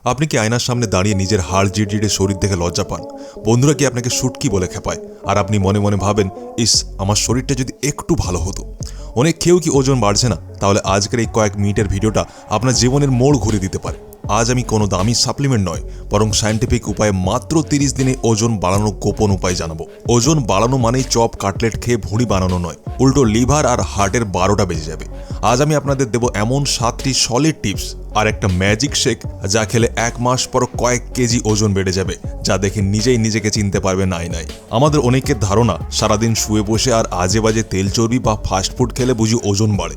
আপনি কি আয়নার সামনে দাঁড়িয়ে নিজের হাড় জিড়জিড়ে শরীর দেখে লজ্জা পান? বন্ধুরা কি আপনাকে শুটকি বলে খেপায়, আর আপনি মনে মনে ভাবেন, ইস, আমার শরীরটা যদি একটু ভালো হতো। অনেক কেউ কি ওজন বাড়ছে না? তাহলে আজকের এই কয়েক মিনিটের ভিডিওটা আপনার জীবনের মোড় ঘুরে দিতে পারে। আজ আমি কোনো দামি সাপ্লিমেন্ট নয়, বরং সায়েন্টিফিক উপায়ে মাত্র 30 দিনে ওজন বাড়ানোর গোপন উপায় জানাবো। ওজন বাড়ানো মানেই চপ কাটলেট খেয়ে ভুঁড়ি বানানো নয়, উল্টো লিভার আর হার্টের 12টা বেজে যাবে। আজ আমি আপনাদের দেব এমন 7টি সলিড টিপস আর একটা ম্যাজিক শেক, যা খেলে 1 মাস পর কয়েক কেজি ওজন বেড়ে যাবে, যা দেখে নিজেই নিজেকে চিনতে পারবে নাই। আমাদের অনেকের ধারণা সারাদিন শুয়ে বসে আর আজে বাজে তেল চর্বি বা ফাস্টফুড খেলে বুঝি ওজন বাড়ে।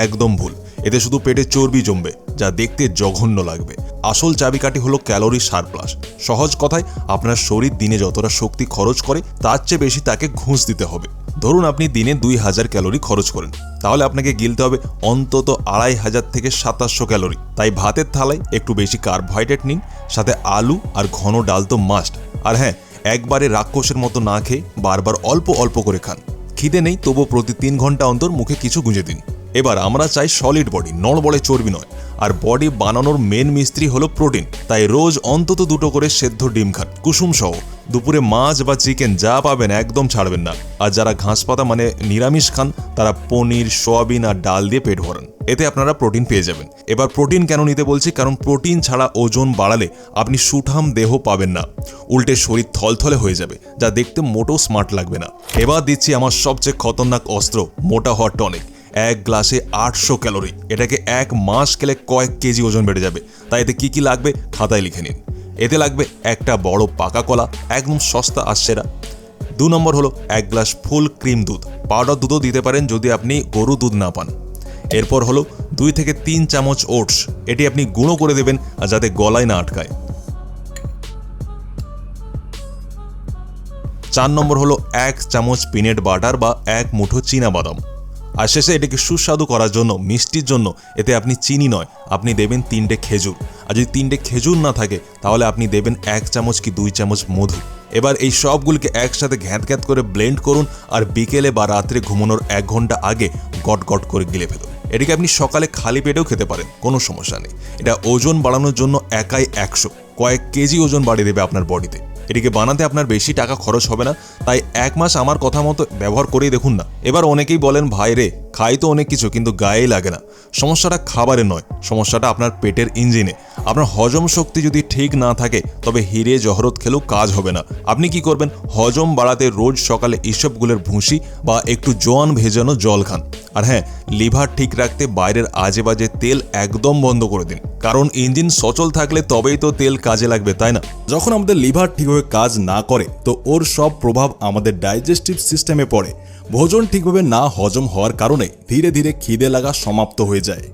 একদম ভুল। এতে শুধু পেটে চর্বি জমবে, যা দেখতে জঘন্য লাগবে। আসল চাবিকাঠি হলো ক্যালোরি সারপ্লাস। সহজ কথায়, আপনার শরীর দিনে যতটা শক্তি খরচ করে তার চেয়ে বেশি তাকে ঘুষ দিতে হবে। ধরুন আপনি দিনে 2000 ক্যালোরি খরচ করেন, তাহলে আপনাকে গিলতে হবে অন্তত 2500 থেকে 2700 ক্যালোরি। তাই ভাতের থালায় একটু বেশি কার্বোহাইড্রেট নিন, সাথে আলু আর ঘন ডাল তো মাস্ট। আর হ্যাঁ, একবারে রাক্ষসের মতো না খেয়ে বারবার অল্প অল্প করে খান। খিদে নেই তবু প্রতি 3 ঘন্টা অন্তর মুখে কিছু গুঁজে দিন। এবার আমরা চাই সলিড বডি, নড়বড়ে চর্বি নয়। আর বডি বানানোর মেন মিস্ত্রি হলো প্রোটিন। তাই রোজ অন্তত 2টো করে সেদ্ধ ডিম খান, কুসুম সহ। দুপুরে মাছ বা চিকেন যা পাবেন একদম ছাড়বেন না। আর যারা ঘাস পাতা মানে নিরামিষ খান, তারা পনির, সয়াবিন আর ডাল দিয়ে পেট ভরান। এতে আপনারা প্রোটিন পেয়ে যাবেন। এবার প্রোটিন কেন নিতে বলছি, কারণ প্রোটিন ছাড়া ওজন বাড়ালে আপনি সুঠাম দেহ পাবেন না, উল্টে শরীর থলথলে হয়ে যাবে, যা দেখতে মোটেও স্মার্ট লাগবে না। এবার দিচ্ছি আমার সবচেয়ে খতরনাক অস্ত্র, মোটা হওয়ার টনিক। 1 গ্লাসে 800 ক্যালোরি। এটাকে 1 মাস খেলে কয়েক কেজি ওজন বেড়ে যাবে। তাই এতে কি কি লাগবে খাতায় লিখে নিন। এতে লাগবে একটা বড় পাকা কলা, একদম সস্তা আর সেরা। 2 নম্বর হলো 1 গ্লাস ফুল ক্রিম দুধ। পাউডার দুধও দিতে পারেন যদি আপনি গরু দুধ না পান। এরপর হলো 2 থেকে 3 চামচ ওটস। এটি আপনি গুঁড়ো করে দেবেন যাতে গলায় না আটকায়। 4 নম্বর হলো 1 চামচ পিনাট বাটার বা 1 মুঠো চীনা বাদাম। আর শেষে এটাকে সুস্বাদু করার জন্য, মিষ্টির জন্য এতে আপনি চিনি নয়, আপনি দেবেন 3টে খেজুর। আর যদি 3টে খেজুর না থাকে, তাহলে আপনি দেবেন 1 চামচ কি 2 চামচ মধু। এবার এই সবগুলোকে একসাথে ঘ্যাঁত করে ব্লেন্ড করুন, আর বিকেলে বা রাত্রে ঘুমানোর 1 ঘন্টা আগে গট গট করে গিলে ফেলুন। এটাকে আপনি সকালে খালি পেটেও খেতে পারেন, কোনো সমস্যা নেই। এটা ওজন বাড়ানোর জন্য একাই 100 কয়েক কেজি ওজন বাড়িয়ে দেবে আপনার বডিতে। এটিকে বানাতে আপনার বেশি টাকা খরচ হবে না। তাই 1 মাস আমার কথা মতো ব্যবহার করেই দেখুন না। এবার অনেকেই বলেন, ভাই রে, খাই তো অনেক কিছু কিন্তু গায়েই লাগে না। সমস্যাটা খাবারে নয়, সমস্যাটা আপনার পেটের ইঞ্জিনে। আপনার হজম শক্তি যদি ঠিক না থাকে, তবে হিরে জহরত খেলেও কাজ হবে না। আপনি কি করবেন, হজম বাড়াতে রোজ সকালে ইসবগুলের ভুসি বা একটু জোয়ান ভেজানো জল খান। আর হ্যাঁ, লিভার ঠিক রাখতে বাইরের আজে বাজে তেল একদম বন্ধ করে দিন, কারণ ইঞ্জিন সচল থাকলে তবেই তো তেল কাজে লাগবে, তাই না? যখন আমাদের লিভার ঠিকভাবে কাজ না করে, তো ওর সব প্রভাব আমাদের ডাইজেস্টিভ সিস্টেমে পড়ে। ভোজন ঠিকভাবে না হজম হওয়ার কারণে ধীরে ধীরে খিদে লাগা সমাপ্ত হয়ে যায়।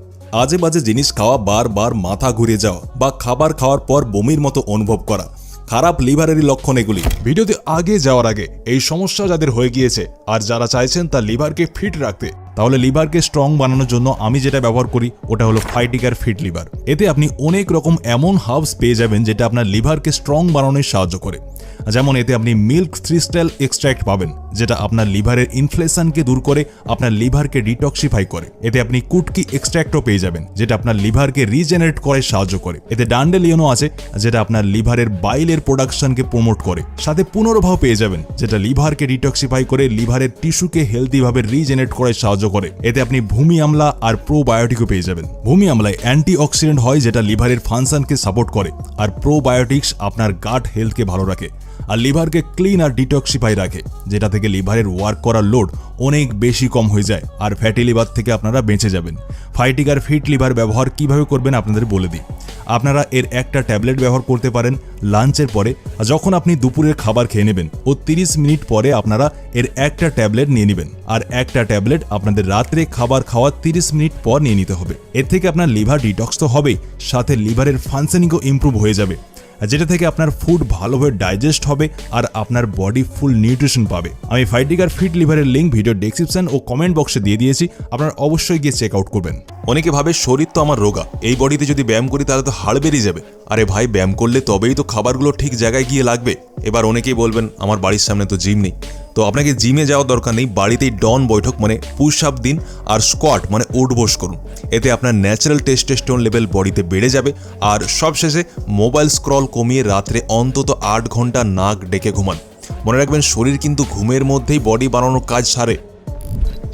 আজে বাজে জিনিস খাওয়া, বারবার মাথা ঘুরে যাওয়া বা খাবার খাওয়ার পর বমির মতো অনুভব করা, খারাপ লিভারেরই লক্ষণ এগুলি। ভিডিওতে আগে যাওয়ার আগে, এই সমস্যা যাদের হয়ে গিয়েছে আর যারা চাইছেন তার লিভারকে ফিট রাখতে, তাহলে লিভারকে স্ট্রং বানানোর জন্য আমি যেটা ব্যবহার করি ওটা হলো ফাইটিকার ফিট লিভার। এতে আপনি অনেক রকম এমন হার্বস পেয়ে যাবেন যেটা আপনার লিভারকে স্ট্রং বানানোয় সাহায্য করে। যেমন এতে আপনি মিল্ক থ্রিস্টেল এক্সট্র্যাক্ট পাবেন, যেটা আপনার লিভারের ইনফ্লেশনকে দূর করে আপনার লিভারকে ডিটক্সিফাই করে। এতে আপনি কুটকি এক্সট্র্যাক্টও পেয়ে যাবেন, যেটা আপনার লিভারকে রিজেনারেট করে সাহায্য করে। এতে ডান্ডেলিয়নও আছে, যেটা আপনার লিভারের বাইলের প্রোডাকশনকে প্রমোট করে। সাথে পুনর্ভাব পেয়ে যাবেন, যেটা লিভারকে ডিটক্সিফাই করে লিভারের টিস্যুকে হেলদিভাবে রিজেনারেট করে সাহায্য করে। এতে আপনি ভূমি আমলা আর প্রোবায়োটিকও পেয়ে যাবেন। ভূমি আমলায় অ্যান্টিঅক্সিডেন্ট হয়, যেটা লিভারের ফাংশনকে সাপোর্ট করে। আর প্রোবায়োটিক্স আপনার গাট হেলথকে ভালো রাখে আর লিভারকে ক্লিন আর ডিটক্সিফাই রাখে, যেটা থেকে লিভারের ওয়ার্ক করার লোড অনেক বেশি কম হয়ে যায় আর ফ্যাটি লিভার থেকে আপনারা বেঁচে যাবেন। ফাইটিকার ফিট লিভার ব্যবহার কিভাবে করবেন আপনাদের বলে দিই। আপনারা এর একটা ট্যাবলেট ব্যবহার করতে পারেন লাঞ্চের পরে। যখন আপনি দুপুরের খাবার খেয়ে নেবেন ও 30 মিনিট পরে আপনারা এর একটা ট্যাবলেট নিয়ে নেবেন। আর একটা ট্যাবলেট আপনাদের রাত্রে খাবার খাওয়ার 30 মিনিট পর নিয়ে নিতে হবে। এর থেকে আপনার লিভার ডিটক্স তো হবেই, সাথে লিভারের ফাংশনিংও ইমপ্রুভ হয়ে যাবে, যেটা থেকে আপনার ফুড ভালোভাবে ডাইজেস্ট হবে আর আপনার বডি ফুল নিউট্রিশন পাবে। আমি ফাইটিকার ফিট লিভারের লিঙ্ক ভিডিও ডেসক্রিপশন ও কমেন্ট বক্সে দিয়ে দিয়েছি, আপনারা অবশ্যই গিয়ে চেক আউট করবেন। অনেকে ভাবে শরীর তো আমার রোগা, এই বডিতে যদি ব্যায়াম করি তাহলে তো হাড় বেরিয়ে যাবে। আরে ভাই, ব্যায়াম করলে তবেই তো খাবারগুলো ঠিক জায়গায় গিয়ে লাগবে। এবার অনেকেই বলবেন, আমার বাড়ির সামনে তো জিম নেই। তো আপনাকে জিমে যাওয়ার দরকার নেই, বাড়িতেই ডন বৈঠক মানে পুশ আপ দিন আর স্কোয়াট মানে উঠবোস করুন। এতে আপনার ন্যাচারাল টেস্টোস্টেরন লেভেল বডিতে বেড়ে যাবে। আর সবশেষে মোবাইল স্ক্রল কমিয়ে রাত্রে অন্তত 8 ঘন্টা নাক ডেকে ঘুমান। মনে রাখবেন, শরীর কিন্তু ঘুমের মধ্যেই বডি বানানোর কাজ সারে।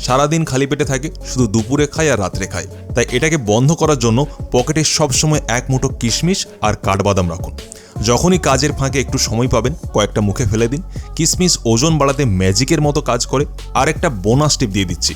সারাদিন খালি পেটে থাকে, শুধু দুপুরে খায় আর রাত্রে খায়। তাই এটাকে বন্ধ করার জন্য পকেটে সবসময় 1 মুঠো কিশমিশ আর কাঠবাদাম রাখুন। যখনই কাজের ফাঁকে একটু সময় পাবেন, কয়েকটা মুখে ফেলে দিন। কিশমিশ ওজন বাড়াতে ম্যাজিকের মতো কাজ করে। আর একটা বোনাস টিপ দিয়ে দিচ্ছি,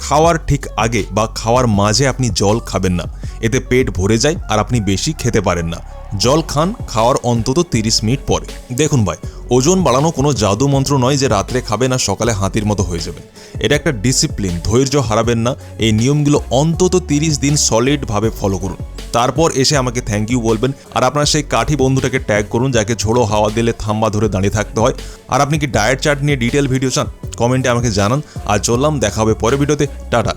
খাওয়ার ঠিক আগে বা খাওয়ার মাঝে আপনি জল খাবেন না। এতে পেট ভরে যায় আর আপনি বেশি খেতে পারেন না। জল খান খাওয়ার অন্তত 30 মিনিট পরে। দেখুন ভাই, ওজন বাড়ানো কোনো জাদু মন্ত্র নয় যে রাত্রে খাবেন আর সকালে হাতির মতো হয়ে যাবেন। এটা একটা ডিসিপ্লিন, ধৈর্য হারাবেন না। এই নিয়মগুলো অন্তত 30 দিন সলিডভাবে ফলো করুন। তারপর এসে আমাকে থ্যাংক ইউ বলবেন। আর আপনার সেই কাঠি বন্ধুটাকে ট্যাগ করুন যাকে ঝোড়ো হাওয়া দিলে থাম্বা ধরে দাঁড়িয়ে থাকতে হয়। আর আপনি কি ডায়েট চার্ট নিয়ে ডিটেল ভিডিও চান? কমেন্টে আমাকে জানান। আর চললাম, দেখা হবে পরের ভিডিওতে। টাটা।